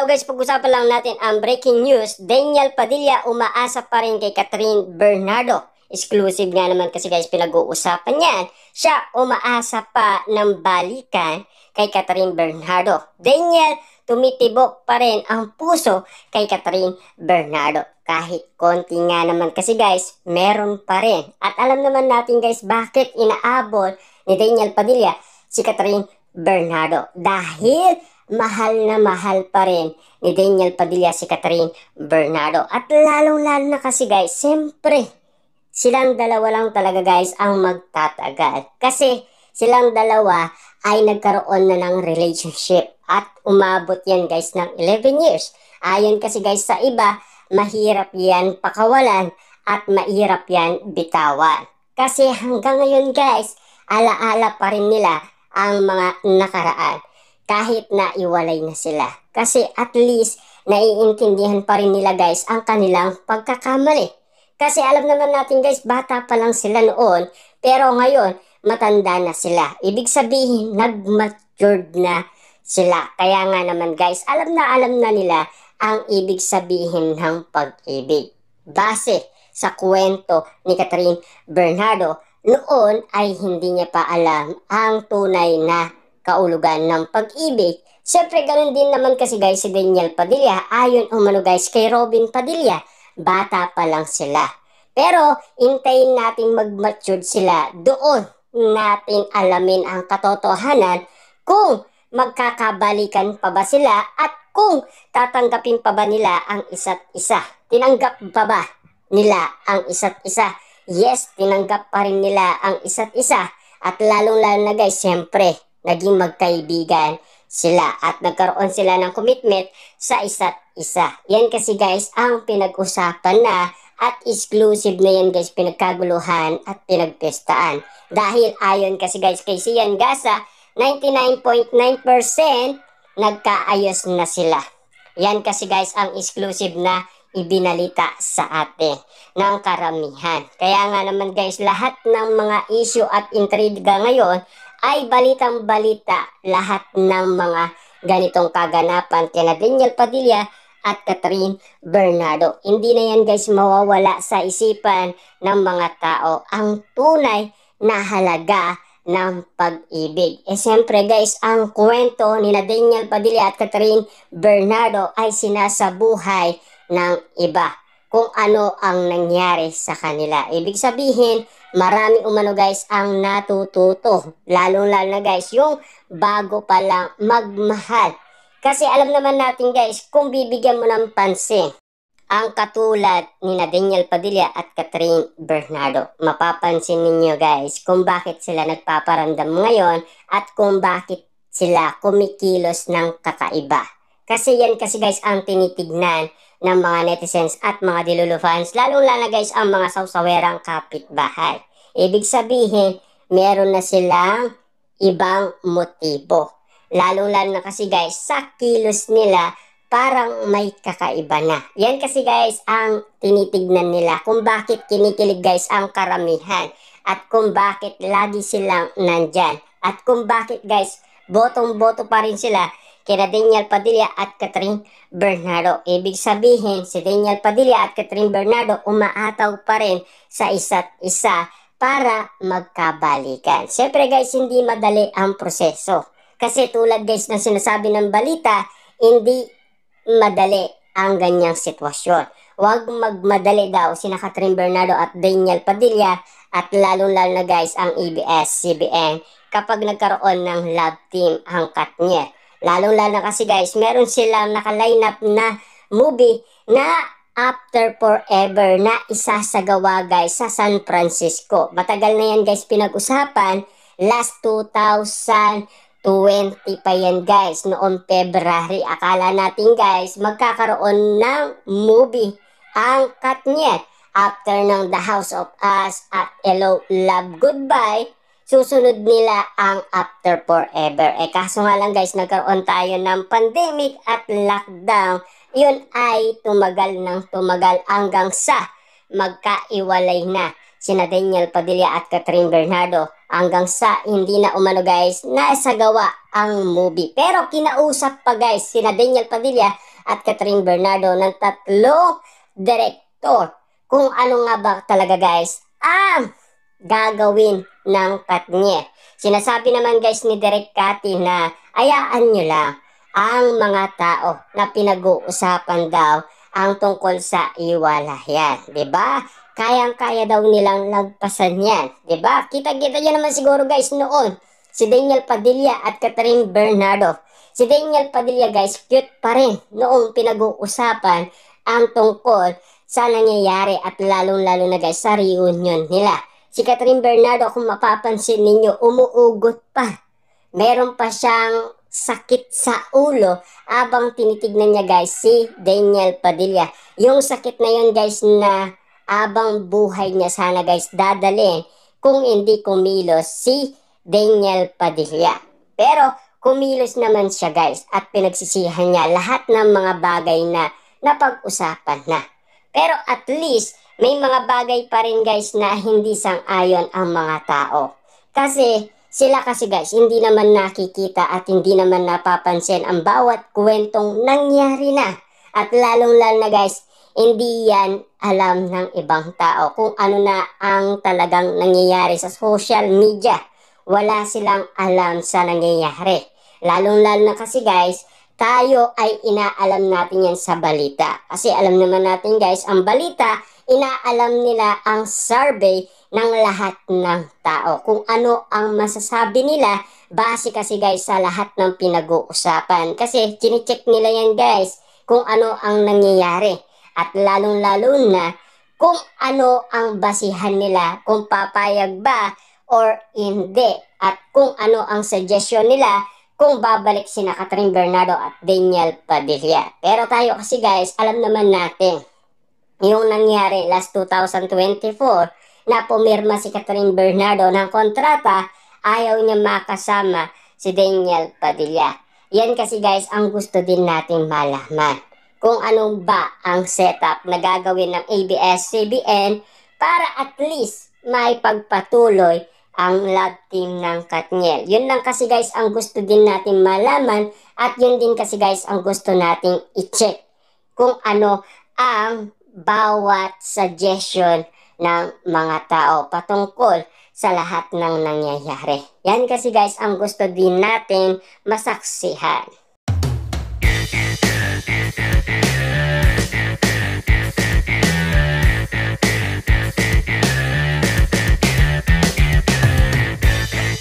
guys, pag-usapan lang natin ang breaking news. Daniel Padilla umaasa pa rin kay Catherine Bernardo. Exclusive nga naman kasi guys, pinag-uusapan yan. Siya umaasa pa ng balikan kay Catherine Bernardo. Daniel, tumitibok pa rin ang puso kay Catherine Bernardo. Kahit konti nga naman kasi guys, meron pa rin. At alam naman natin guys, bakit inaabot ni Daniel Padilla si Catherine Bernardo. Dahil mahal na mahal pa rin ni Daniel Padilla si Catherine Bernardo. At lalong-lalo na kasi guys, siyempre, silang dalawa lang talaga guys ang magtatagal. Kasi silang dalawa ay nagkaroon na ng relationship. At umabot yan guys ng 11 years. Ayon kasi guys sa iba, mahirap yan pakawalan at mahirap yan bitawan. Kasi hanggang ngayon guys, alaala pa rin nila ang mga nakaraan. Kahit na iwalay na sila. Kasi at least, naiintindihan pa rin nila guys ang kanilang pagkakamali. Kasi alam naman natin guys, bata pa lang sila noon, pero ngayon, matanda na sila. Ibig sabihin, nag-matured na sila. Kaya nga naman guys, alam na nila ang ibig sabihin ng pag-ibig. Base sa kwento ni Catherine Bernardo, noon ay hindi niya pa alam ang tunay na kaulugan ng pag-ibig. Siyempre, ganun din naman kasi guys si Daniel Padilla. Ayon umano guys kay Robin Padilla, bata pa lang sila. Pero, hintayin natin mag-mature sila. Doon natin alamin ang katotohanan kung magkakabalikan pa ba sila at kung tatanggapin pa ba nila ang isa't isa. Tinanggap pa ba nila ang isa't isa? Yes, tinanggap pa rin nila ang isa't isa. At lalong-lalo na guys, siyempre, naging magkaibigan sila at nagkaroon sila ng commitment sa isa't isa. Yan kasi guys ang pinag-usapan na at exclusive na yan guys, pinagkaguluhan at pinagpestaan. Dahil ayon kasi guys kay Sian Gasa, 99.9% nagkaayos na sila. Yan kasi guys ang exclusive na ibinalita sa atin ng karamihan. Kaya nga naman guys, lahat ng mga issue at intriga ngayon ay balitang-balita lahat ng mga ganitong kaganapan kina Daniel Padilla at Catherine Bernardo. Hindi na yan guys mawawala sa isipan ng mga tao ang tunay na halaga ng pag-ibig. Siyempre guys, ang kwento ni Daniel Padilla at Catherine Bernardo ay sinasabuhay ng iba kung ano ang nangyari sa kanila. Ibig sabihin, marami umano guys ang natututo. Lalo-lalo na guys, yung bago pa lang magmahal. Kasi alam naman natin guys, kung bibigyan mo ng pansin ang katulad ni Daniel Padilla at Catherine Bernardo, mapapansin ninyo guys kung bakit sila nagpaparamdam ngayon at kung bakit sila kumikilos ng kakaiba. Kasi yan kasi guys ang tinitignan ng mga netizens at mga dilulu fans, lalong-lalo guys ang mga sawsawerang kapitbahay. Ibig sabihin, meron na silang ibang motibo. Lalong-lalo na kasi guys, sa kilos nila, parang may kakaiba na. Yan kasi guys ang tinitignan nila kung bakit kinikilig guys ang karamihan at kung bakit lagi silang nandyan at kung bakit guys, botong-boto pa rin sila kina Daniel Padilla at Catherine Bernardo. Ibig sabihin, si Daniel Padilla at Catherine Bernardo umaataw pa rin sa isa't isa para magkabalikan. Siyempre guys, hindi madali ang proseso. Kasi tulad guys ng sinasabi ng balita, hindi madali ang ganyang sitwasyon. Huwag magmadali daw sina Catherine Bernardo at Daniel Padilla at lalong-lalo na guys ang ABS-CBN kapag nagkaroon ng love team ang Katniel. Lalong-lalo kasi guys, meron silang naka-line up na movie na After Forever na isasagawa guys sa San Francisco. Matagal na yan guys pinag-usapan. Last 2020 pa yan guys, noong February. Akala natin guys, magkakaroon ng movie ang Katniel after ng The House of Us at Hello, Love, Goodbye. Susunod nila ang After Forever. Kaso nga lang guys, nagkaroon tayo ng pandemic at lockdown. Yun ay tumagal ng tumagal hanggang sa magkaiwalay na sina Daniel Padilla at Catherine Bernardo. Hanggang sa hindi na umano guys, naisagawa ang movie. Pero kinausap pa guys sina Daniel Padilla at Catherine Bernardo ng tatlong direktor kung ano nga ba talaga guys ang gagawin ng Katniel. Sinasabi naman guys ni Direk Cathy na ayaan nyo lang ang mga tao na pinag-uusapan daw ang tungkol sa iwalayan. 'Di ba? Kayang-kaya daw nilang lagpasan yan. 'Di ba? Kita-kita nyo naman siguro guys noon si Daniel Padilla at Catherine Bernardo. Si Daniel Padilla guys, cute pa rin noong pinag-uusapan ang tungkol sa nangyayari at lalong-lalo na guys sa reunion nila. Si Catherine Bernardo, kung mapapansin ninyo, umuugot pa. Meron pa siyang sakit sa ulo abang tinitignan niya guys si Daniel Padilla. Yung sakit na yun guys na abang buhay niya sana guys dadalhin kung hindi kumilos si Daniel Padilla. Pero kumilos naman siya guys at pinagsisihan niya lahat ng mga bagay na napag-usapan na. Pero at least may mga bagay pa rin guys na hindi sang-ayon ang mga tao. Kasi sila kasi guys hindi naman nakikita at hindi naman napapansin ang bawat kwentong nangyari na. At lalong-lalo na guys, hindi yan alam ng ibang tao kung ano na ang talagang nangyayari sa social media. Wala silang alam sa nangyayari. Lalong-lalo na kasi guys, tayo ay inaalam natin yan sa balita. Kasi alam naman natin guys, ang balita, inaalam nila ang survey ng lahat ng tao. Kung ano ang masasabi nila, base kasi guys sa lahat ng pinag-uusapan. Kasi chinecheck nila yan guys, kung ano ang nangyayari. At lalong-lalo na, kung ano ang basihan nila, kung papayag ba or hindi. At kung ano ang suggestion nila, kung babalik sina Catherine Bernardo at Daniel Padilla. Pero tayo kasi guys, alam naman natin yung nangyari last 2024 na pumirma si Catherine Bernardo ng kontrata, ayaw niya makasama si Daniel Padilla. Yan kasi guys ang gusto din natin malaman. Kung ano ba ang setup na gagawin ng ABS-CBN para at least may pagpatuloy ang love team ng Katniel. Yun lang kasi guys ang gusto din natin malaman at yun din kasi guys ang gusto nating i-check kung ano ang bawat suggestion ng mga tao patungkol sa lahat ng nangyayari. Yan kasi guys ang gusto din natin masaksihan.